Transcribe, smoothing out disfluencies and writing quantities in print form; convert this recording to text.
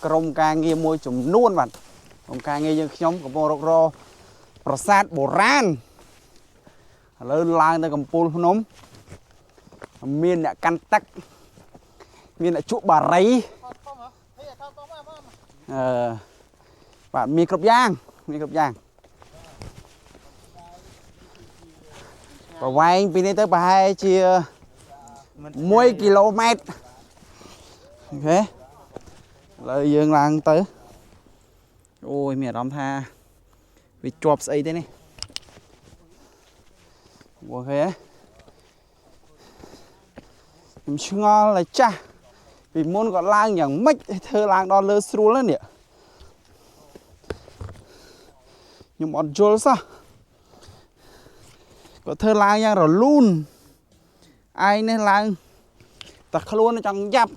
ក្រុមការងារមួយចំនួនបាទក្រុមការងារយើងខ្ញុំកំពុងរករប្រាសាទបុរាណឥឡូវឡើងទៅកំពូលភ្នំមានអ្នកកាន់ទឹកមានអ្នកជក់បារីបាទមានគ្រប់យ៉ាងប្រវែងពីនេះទៅប្រហែលជា1 គីឡូម៉ែត្រអូខេឥឡូវយើងឡើងទៅអូយមានអារម្មណ៍ថាវាជាប់ស្អីទេនេះអូខេខ្ញុំឆ្ងល់តែចាស់ពីមុនក៏ឡើងយ៉ាងម៉េចធ្វើឡើងដល់លើស្រួលហ្នឹងនេះខ្ញុំអត់យល់សោះក៏ធ្វើឡើងយ៉ាងរលូនឯងនេះឡើងតែខ្លួនចង់យ៉ាប់